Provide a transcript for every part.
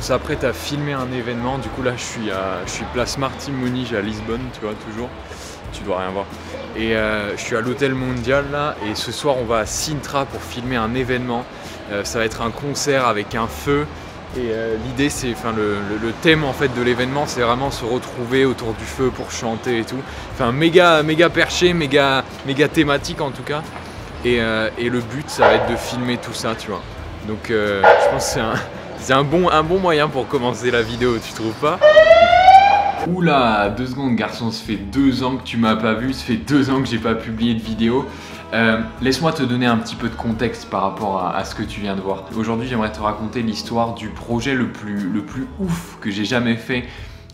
s'apprête à filmer un événement. Du coup là je suis place Martim Moniz à Lisbonne, tu vois, toujours. Tu dois rien voir. Et je suis à l'hôtel Mondial là, et ce soir on va à Sintra pour filmer un événement. Ça va être un concert avec un feu. Et l'idée c'est, enfin le thème en fait de l'événement, c'est vraiment se retrouver autour du feu pour chanter et tout. Enfin méga perché, méga thématique en tout cas. Et le but ça va être de filmer tout ça, tu vois. Donc je pense que c'est un bon moyen pour commencer la vidéo, tu trouves pas? Oula, 2 secondes garçon, ça fait 2 ans que tu m'as pas vu, ça fait 2 ans que j'ai pas publié de vidéo. Laisse-moi te donner un petit peu de contexte par rapport à ce que tu viens de voir. Aujourd'hui, j'aimerais te raconter l'histoire du projet le plus ouf que j'ai jamais fait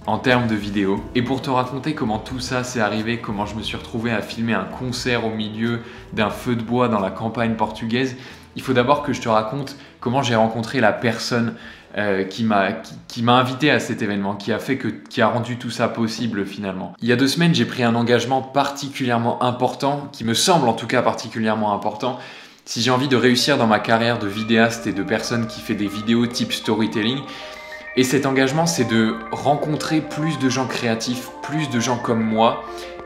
en termes de vidéo. Et pour te raconter comment tout ça s'est arrivé, comment je me suis retrouvé à filmer un concert au milieu d'un feu de bois dans la campagne portugaise, il faut d'abord que je te raconte comment j'ai rencontré la personne qui m'a invité à cet événement, qui a rendu tout ça possible finalement. Il y a 2 semaines, j'ai pris un engagement particulièrement important, qui me semble en tout cas particulièrement important, si j'ai envie de réussir dans ma carrière de vidéaste et de personne qui fait des vidéos type storytelling. Et cet engagement, c'est de rencontrer plus de gens créatifs, plus de gens comme moi,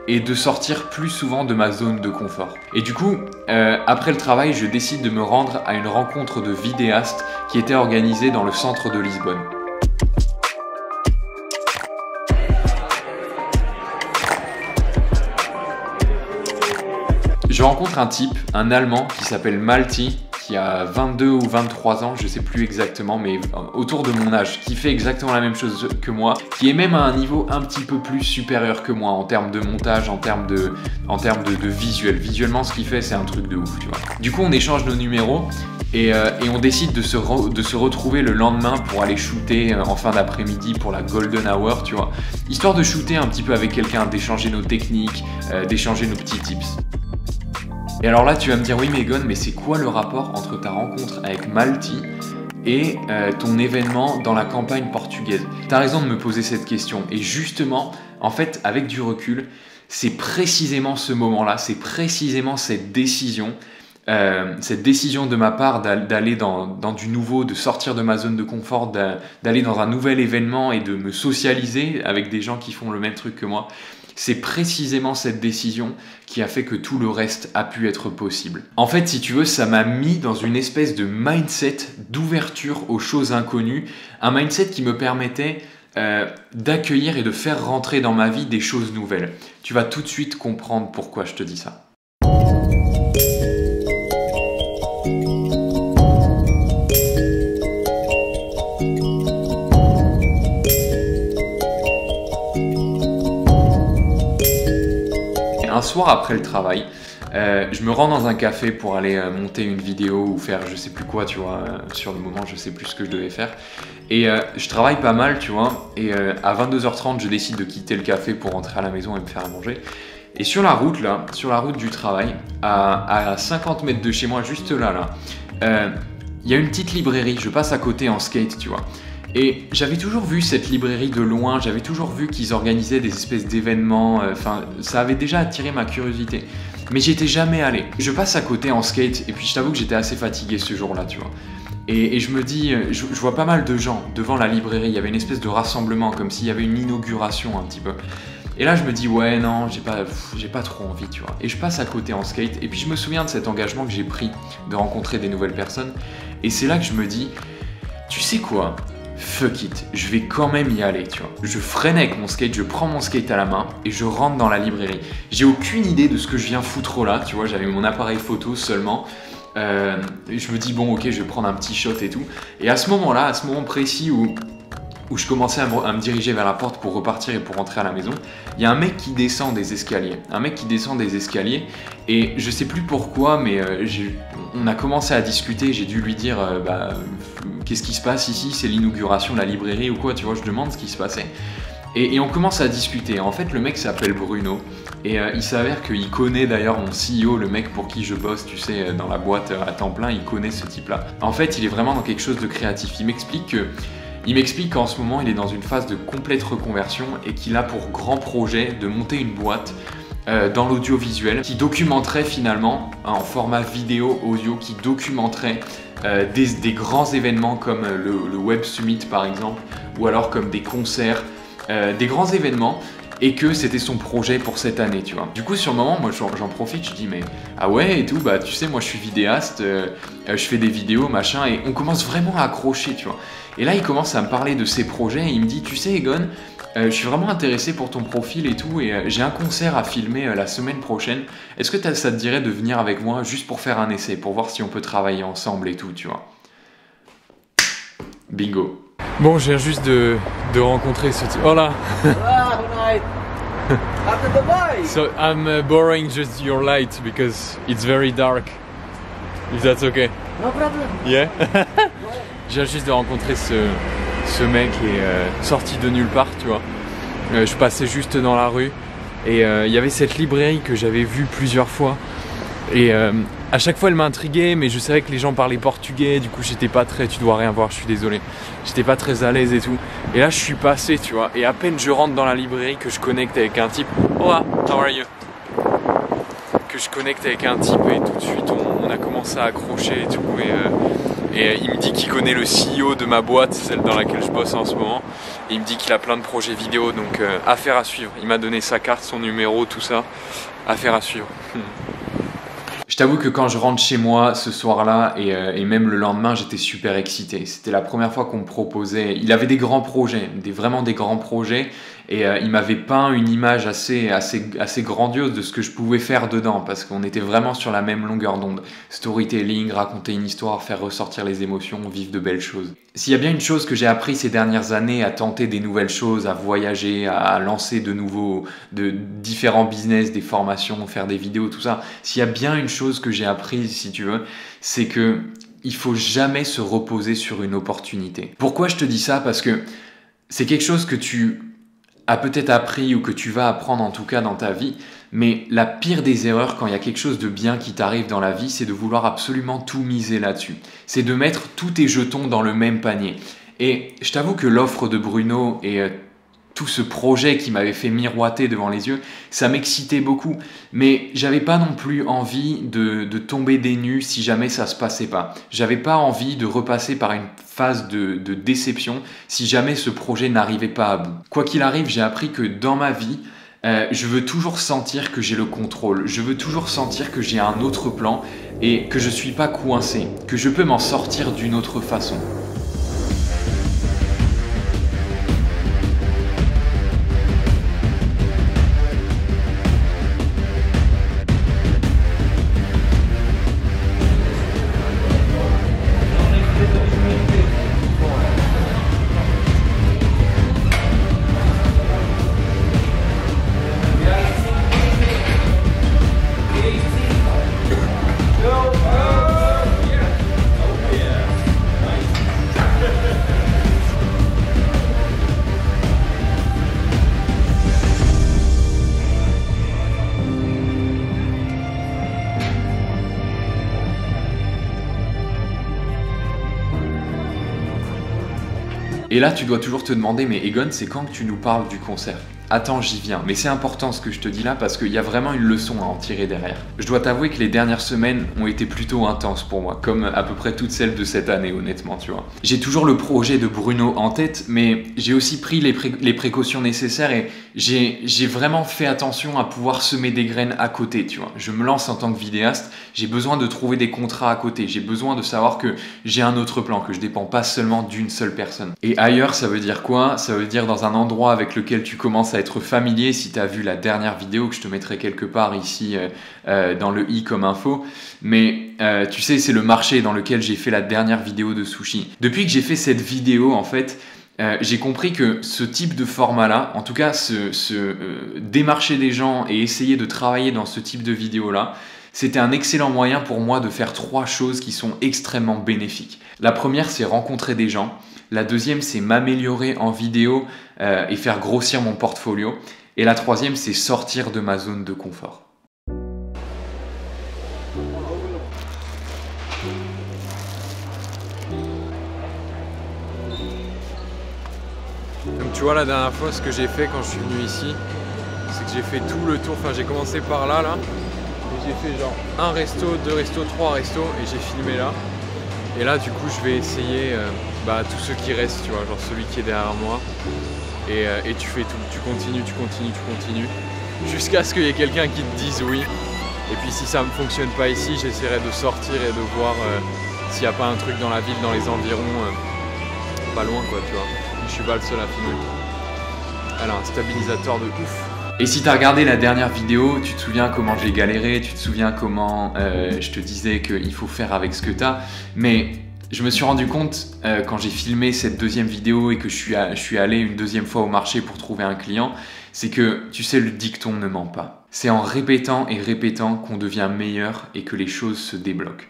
et de sortir plus souvent de ma zone de confort. Et du coup, après le travail, je décide de me rendre à une rencontre de vidéastes qui était organisée dans le centre de Lisbonne. Je rencontre un type, un Allemand qui s'appelle Malti, qui a 22 ou 23 ans, je sais plus exactement, mais autour de mon âge, qui fait exactement la même chose que moi, qui est même à un niveau un petit peu plus supérieur que moi en termes de montage, en termes de visuel. Visuellement, ce qu'il fait, c'est un truc de ouf, tu vois. Du coup, on échange nos numéros et on décide de se retrouver le lendemain pour aller shooter en fin d'après-midi pour la Golden Hour, tu vois. Histoire de shooter un petit peu avec quelqu'un, d'échanger nos techniques, d'échanger nos petits tips. Et alors là, tu vas me dire, oui mais Egon, mais c'est quoi le rapport entre ta rencontre avec Malti et ton événement dans la campagne portugaise? T'as raison de me poser cette question. Et justement, en fait, avec du recul, c'est précisément ce moment-là, c'est précisément cette décision de ma part d'aller dans du nouveau, de sortir de ma zone de confort, d'aller dans un nouvel événement et de me socialiser avec des gens qui font le même truc que moi. C'est précisément cette décision qui a fait que tout le reste a pu être possible. En fait, si tu veux, ça m'a mis dans une espèce de mindset d'ouverture aux choses inconnues, un mindset qui me permettait d'accueillir et de faire rentrer dans ma vie des choses nouvelles. Tu vas tout de suite comprendre pourquoi je te dis ça. Un soir après le travail, je me rends dans un café pour aller monter une vidéo ou faire je sais plus quoi, tu vois, sur le moment je sais plus ce que je devais faire. Et je travaille pas mal, tu vois, et à 22h30 je décide de quitter le café pour rentrer à la maison et me faire à manger. Et sur la route là, sur la route du travail, à 50 mètres de chez moi, juste là, il y a une petite librairie, je passe à côté en skate, tu vois. Et j'avais toujours vu cette librairie de loin, j'avais toujours vu qu'ils organisaient des espèces d'événements, enfin ça avait déjà attiré ma curiosité. Mais j'y étais jamais allé. Je passe à côté en skate et puis je t'avoue que j'étais assez fatigué ce jour-là, tu vois. Et je me dis, je vois pas mal de gens devant la librairie, il y avait une espèce de rassemblement, comme s'il y avait une inauguration un petit peu. Et là je me dis ouais non, j'ai pas trop envie, tu vois. Et je passe à côté en skate et puis je me souviens de cet engagement que j'ai pris de rencontrer des nouvelles personnes. Et c'est là que je me dis, tu sais quoi ? Fuck it, je vais quand même y aller, tu vois. Je freine avec mon skate, je prends mon skate à la main et je rentre dans la librairie. J'ai aucune idée de ce que je viens foutre là, tu vois, j'avais mon appareil photo seulement. Et je me dis bon ok, je vais prendre un petit shot et tout. Et à ce moment-là, à ce moment précis où je commençais à me diriger vers la porte pour repartir et pour rentrer à la maison, il y a un mec qui descend des escaliers. Et je sais plus pourquoi, mais on a commencé à discuter, j'ai dû lui dire qu'est-ce qui se passe ici, c'est l'inauguration de la librairie ou quoi, tu vois, je demande ce qui se passait. Et on commence à discuter. En fait, le mec s'appelle Bruno et il s'avère qu'il connaît d'ailleurs mon CEO, le mec pour qui je bosse, tu sais, dans la boîte à temps plein, il connaît ce type-là. En fait, il est vraiment dans quelque chose de créatif. Il m'explique qu'en ce moment, il est dans une phase de complète reconversion et qu'il a pour grand projet de monter une boîte dans l'audiovisuel qui documenterait finalement en format vidéo, audio, qui documenterait des grands événements comme le Web Summit par exemple, ou alors comme des concerts, des grands événements, et que c'était son projet pour cette année, tu vois. Du coup, sur le moment, moi j'en profite, je dis mais ah ouais et tout, bah tu sais, moi je suis vidéaste, je fais des vidéos, machin, et on commence vraiment à accrocher, tu vois. Et là, il commence à me parler de ses projets, et il me dit, tu sais Egon, je suis vraiment intéressé pour ton profil et tout, et j'ai un concert à filmer la semaine prochaine. Est-ce que ça te dirait de venir avec moi juste pour faire un essai, pour voir si on peut travailler ensemble et tout, tu vois. Bingo. Bon, je viens juste de rencontrer ce type. Oh là. So I'm borrowing just your light because it's very dark. If that's okay. No problem. Yeah. Je viens juste de rencontrer ce mec qui est sorti de nulle part, tu vois. Je passais juste dans la rue et il y avait cette librairie que j'avais vue plusieurs fois. Et à chaque fois elle m'intriguait, mais je savais que les gens parlaient portugais, du coup j'étais pas très, tu dois rien voir, je suis désolé, j'étais pas très à l'aise et tout. Et là je suis passé, tu vois, et à peine je rentre dans la librairie que je connecte avec un type. Hola, how are you? Que je connecte avec un type et tout de suite on a commencé à accrocher et tout. Et il me dit qu'il connaît le CEO de ma boîte, celle dans laquelle je bosse en ce moment. Et il me dit qu'il a plein de projets vidéo, donc affaire à suivre. Il m'a donné sa carte, son numéro, tout ça. Affaire à suivre. Je t'avoue que quand je rentre chez moi ce soir-là et même le lendemain, j'étais super excité. C'était la première fois qu'on me proposait. Il avait des grands projets, vraiment des grands projets. Et il m'avait peint une image assez grandiose de ce que je pouvais faire dedans, parce qu'on était vraiment sur la même longueur d'onde. Storytelling, raconter une histoire, faire ressortir les émotions, vivre de belles choses. S'il y a bien une chose que j'ai appris ces dernières années, à tenter des nouvelles choses, à voyager, à lancer de différents business, des formations, faire des vidéos, tout ça. S'il y a bien une chose que j'ai apprise, si tu veux, c'est que il faut jamais se reposer sur une opportunité. Pourquoi je te dis ça? Parce que c'est quelque chose que tu as peut-être appris ou que tu vas apprendre en tout cas dans ta vie, mais la pire des erreurs quand il y a quelque chose de bien qui t'arrive dans la vie, c'est de vouloir absolument tout miser là-dessus. C'est de mettre tous tes jetons dans le même panier. Et je t'avoue que l'offre de Bruno et tout ce projet qui m'avait fait miroiter devant les yeux, ça m'excitait beaucoup. Mais j'avais pas non plus envie de tomber des nues si jamais ça se passait pas. J'avais pas envie de repasser par une phase de déception si jamais ce projet n'arrivait pas à bout. Quoi qu'il arrive, j'ai appris que dans ma vie, je veux toujours sentir que j'ai le contrôle. Je veux toujours sentir que j'ai un autre plan et que je suis pas coincé, que je peux m'en sortir d'une autre façon. Et là, tu dois toujours te demander, mais Egon, c'est quand que tu nous parles du concert? Attends, j'y viens. Mais c'est important ce que je te dis là parce qu'il y a vraiment une leçon à en tirer derrière. Je dois t'avouer que les dernières semaines ont été plutôt intenses pour moi, comme à peu près toutes celles de cette année, honnêtement, tu vois. J'ai toujours le projet de Bruno en tête, mais j'ai aussi pris les précautions nécessaires et j'ai vraiment fait attention à pouvoir semer des graines à côté, tu vois. Je me lance en tant que vidéaste, j'ai besoin de trouver des contrats à côté, j'ai besoin de savoir que j'ai un autre plan, que je dépends pas seulement d'une seule personne. Et ailleurs, ça veut dire quoi? Ça veut dire dans un endroit avec lequel tu commences à être familier, si tu as vu la dernière vidéo que je te mettrai quelque part ici dans le i comme info, mais tu sais, c'est le marché dans lequel j'ai fait la dernière vidéo de sushi. Depuis que j'ai fait cette vidéo, en fait, j'ai compris que ce type de format-là, en tout cas démarcher des gens et essayer de travailler dans ce type de vidéo-là, c'était un excellent moyen pour moi de faire 3 choses qui sont extrêmement bénéfiques. La première, c'est rencontrer des gens. La deuxième, c'est m'améliorer en vidéo et faire grossir mon portfolio. Et la troisième, c'est sortir de ma zone de confort. Donc tu vois, la dernière fois, ce que j'ai fait quand je suis venu ici, c'est que j'ai fait tout le tour. Enfin, j'ai commencé par là, et j'ai fait genre un resto, 2 restos, 3 restos, et j'ai filmé là. Et là, du coup, je vais essayer tous ceux qui restent, tu vois, genre celui qui est derrière moi. Et tu fais tout, tu continues, jusqu'à ce qu'il y ait quelqu'un qui te dise oui. Et puis si ça ne fonctionne pas ici, j'essaierai de sortir et de voir s'il n'y a pas un truc dans la ville, dans les environs, pas loin quoi, tu vois. Je suis pas le seul à filmer. Elle a un stabilisateur de ouf. Et si tu as regardé la dernière vidéo, tu te souviens comment j'ai galéré, tu te souviens comment je te disais qu'il faut faire avec ce que tu as. Mais je me suis rendu compte quand j'ai filmé cette deuxième vidéo et que je suis allé une deuxième fois au marché pour trouver un client, c'est que, tu sais, le dicton ne ment pas. C'est en répétant et répétant qu'on devient meilleur et que les choses se débloquent.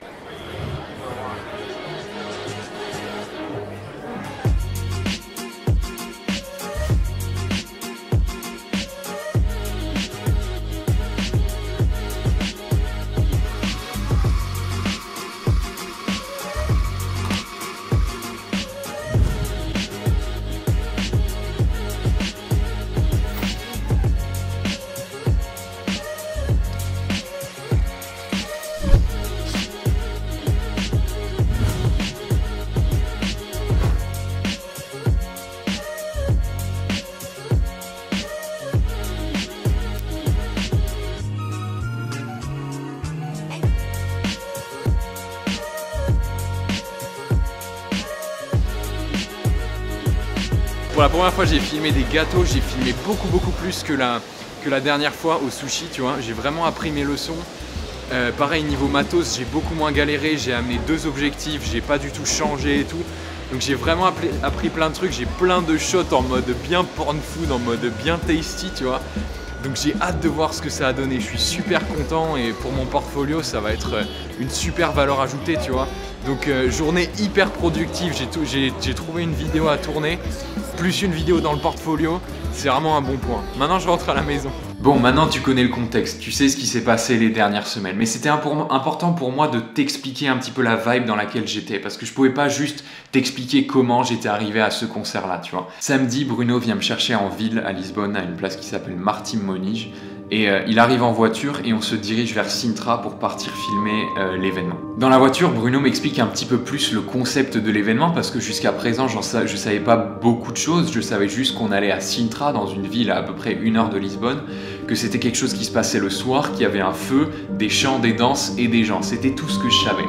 Pour la première fois, j'ai filmé des gâteaux, j'ai filmé beaucoup plus que la dernière fois au sushi, tu vois. J'ai vraiment appris mes leçons. Pareil, niveau matos, j'ai beaucoup moins galéré, j'ai amené 2 objectifs, j'ai pas du tout changé et tout. Donc j'ai vraiment appris plein de trucs, j'ai plein de shots en mode bien porn food, en mode bien tasty, tu vois. Donc j'ai hâte de voir ce que ça a donné, je suis super content et pour mon portfolio, ça va être une super valeur ajoutée, tu vois. Donc journée hyper productive, j'ai trouvé une vidéo à tourner, plus une vidéo dans le portfolio, c'est vraiment un bon point. Maintenant je rentre à la maison. Bon, maintenant tu connais le contexte, tu sais ce qui s'est passé les dernières semaines, mais c'était important pour moi de t'expliquer un petit peu la vibe dans laquelle j'étais, parce que je pouvais pas juste t'expliquer comment j'étais arrivé à ce concert-là, tu vois. Samedi, Bruno vient me chercher en ville à Lisbonne, à une place qui s'appelle Martim Moniz, et il arrive en voiture et on se dirige vers Sintra pour partir filmer l'événement. Dans la voiture, Bruno m'explique un petit peu plus le concept de l'événement parce que jusqu'à présent, je savais pas beaucoup de choses. Je savais juste qu'on allait à Sintra, dans une ville à peu près 1 heure de Lisbonne, que c'était quelque chose qui se passait le soir, qu'il y avait un feu, des chants, des danses et des gens. C'était tout ce que je savais.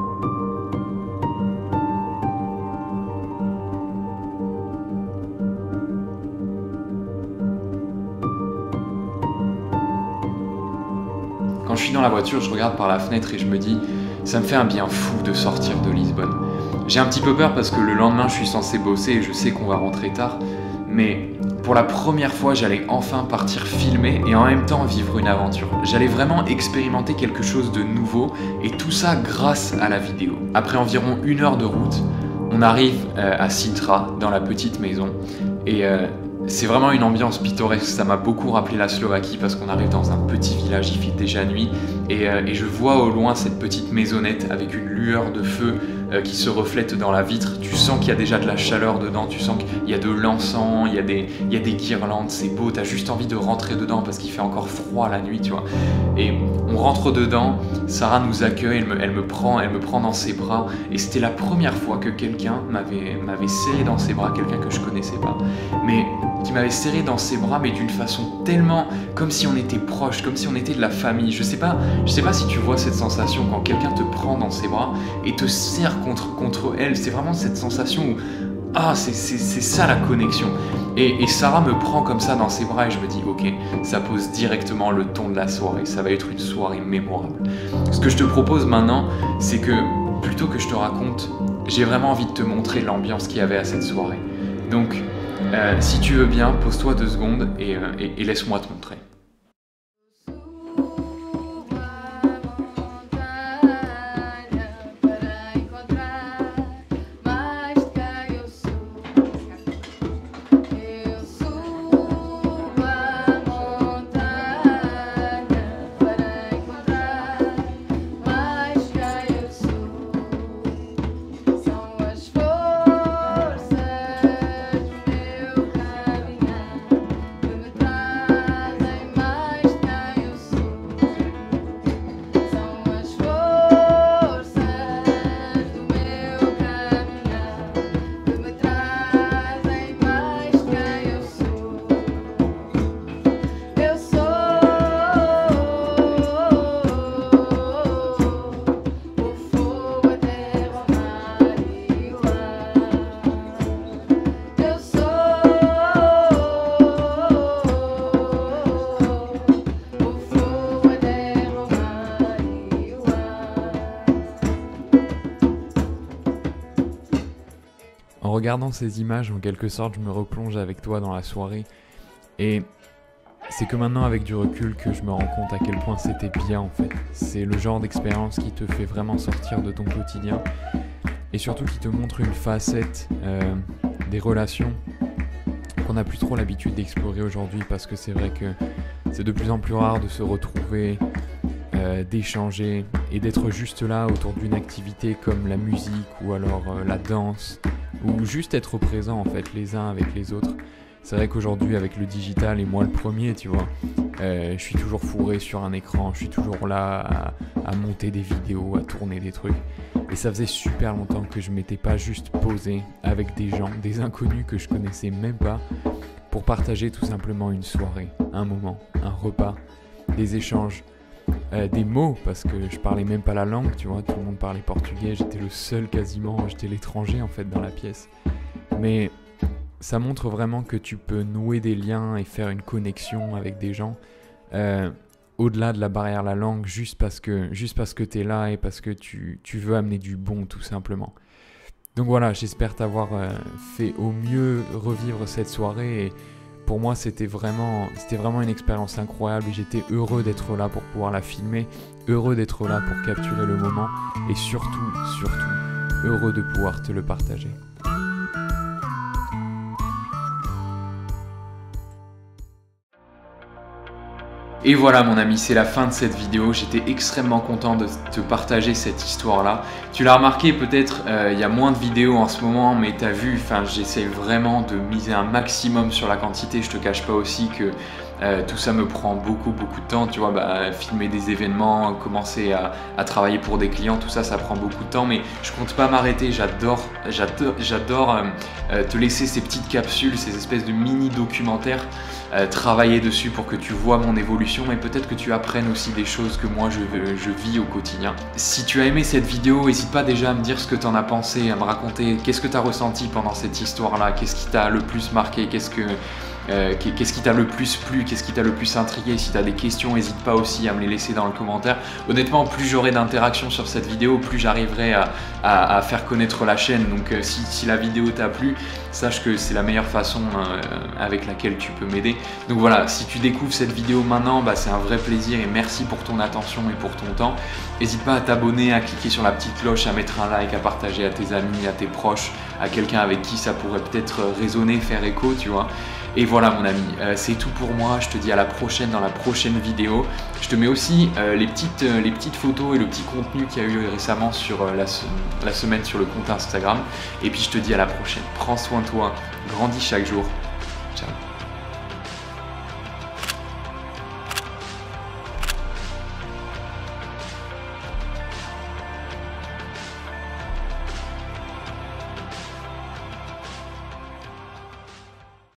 Quand je suis dans la voiture, je regarde par la fenêtre et je me dis « ça me fait un bien fou de sortir de Lisbonne ». J'ai un petit peu peur parce que le lendemain, je suis censé bosser et je sais qu'on va rentrer tard. Mais pour la première fois, j'allais enfin partir filmer et en même temps vivre une aventure. J'allais vraiment expérimenter quelque chose de nouveau et tout ça grâce à la vidéo. Après environ 1 heure de route, on arrive à Sintra, dans la petite maison. Et c'est vraiment une ambiance pittoresque, ça m'a beaucoup rappelé la Slovaquie parce qu'on arrive dans un petit village, il fait déjà nuit et je vois au loin cette petite maisonnette avec une lueur de feu qui se reflète dans la vitre. Tu sens qu'il y a déjà de la chaleur dedans, tu sens qu'il y a de l'encens, il y a des guirlandes, c'est beau, t'as juste envie de rentrer dedans parce qu'il fait encore froid la nuit, tu vois. Et on rentre dedans, Sarah nous accueille, elle me prend dans ses bras et c'était la première fois que quelqu'un m'avait serré dans ses bras, quelqu'un que je connaissais pas, mais qui m'avait serré dans ses bras, mais d'une façon tellement comme si on était proches, comme si on était de la famille. Je sais pas si tu vois cette sensation quand quelqu'un te prend dans ses bras et te serre contre elle. C'est vraiment cette sensation où c'est ça la connexion. Et Sarah me prend comme ça dans ses bras et je me dis ok, ça pose directement le ton de la soirée. Ça va être une soirée mémorable. Ce que je te propose maintenant, c'est que plutôt que je te raconte, j'ai vraiment envie de te montrer l'ambiance qu'il y avait à cette soirée. Donc si tu veux bien, pose-toi 2 secondes et laisse-moi te montrer. En regardant ces images, en quelque sorte, je me replonge avec toi dans la soirée. Et c'est que maintenant, avec du recul, que je me rends compte à quel point c'était bien en fait. C'est le genre d'expérience qui te fait vraiment sortir de ton quotidien. Et surtout qui te montre une facette des relations qu'on n'a plus trop l'habitude d'explorer aujourd'hui, parce que c'est vrai que c'est de plus en plus rare de se retrouver, d'échanger et d'être juste là autour d'une activité comme la musique ou alors la danse, ou juste être présent en fait les uns avec les autres. C'est vrai qu'aujourd'hui avec le digital, et moi le premier, tu vois, je suis toujours fourré sur un écran, je suis toujours là à monter des vidéos, à tourner des trucs. Et ça faisait super longtemps que je m'étais pas juste posé avec des gens, des inconnus que je connaissais même pas, pour partager tout simplement une soirée, un moment, un repas, des échanges, des mots, parce que je parlais même pas la langue, tu vois, tout le monde parlait portugais, j'étais le seul quasiment, j'étais l'étranger en fait dans la pièce. Mais ça montre vraiment que tu peux nouer des liens et faire une connexion avec des gens au-delà de la barrière la langue, juste parce que tu es là et parce que tu veux amener du bon tout simplement. Donc voilà, j'espère t'avoir fait au mieux revivre cette soirée, et pour moi c'était vraiment une expérience incroyable et j'étais heureux d'être là pour pouvoir la filmer, heureux d'être là pour capturer le moment et surtout heureux de pouvoir te le partager. Et voilà mon ami, c'est la fin de cette vidéo. J'étais extrêmement content de te partager cette histoire-là. Tu l'as remarqué peut-être, il y a moins de vidéos en ce moment, mais tu as vu, j'essaie vraiment de miser un maximum sur la quantité. Je te cache pas aussi que tout ça me prend beaucoup de temps, tu vois, filmer des événements, commencer à travailler pour des clients, tout ça, ça prend beaucoup de temps, mais je compte pas m'arrêter. J'adore te laisser ces petites capsules, ces espèces de mini documentaires, travailler dessus pour que tu vois mon évolution et peut-être que tu apprennes aussi des choses que moi je vis au quotidien. Si tu as aimé cette vidéo, n'hésite pas déjà à me dire ce que tu en as pensé, à me raconter qu'est-ce que tu as ressenti pendant cette histoire-là, qu'est-ce qui t'a le plus marqué, qu'est-ce qui t'a le plus plu, qu'est-ce qui t'a le plus intrigué. Si tu as des questions, n'hésite pas aussi à me les laisser dans le commentaire. Honnêtement, plus j'aurai d'interactions sur cette vidéo, plus j'arriverai à faire connaître la chaîne. Donc si la vidéo t'a plu, sache que c'est la meilleure façon avec laquelle tu peux m'aider. Donc voilà, si tu découvres cette vidéo maintenant, c'est un vrai plaisir et merci pour ton attention et pour ton temps. N'hésite pas à t'abonner, à cliquer sur la petite cloche, à mettre un like, à partager à tes amis, à tes proches, à quelqu'un avec qui ça pourrait peut-être résonner, faire écho, tu vois. Et voilà mon ami, c'est tout pour moi. Je te dis à la prochaine dans la prochaine vidéo. Je te mets aussi les petites photos et le petit contenu qu'il y a eu récemment sur la semaine sur le compte Instagram. Et puis je te dis à la prochaine. Prends soin de toi, grandis chaque jour. Ciao.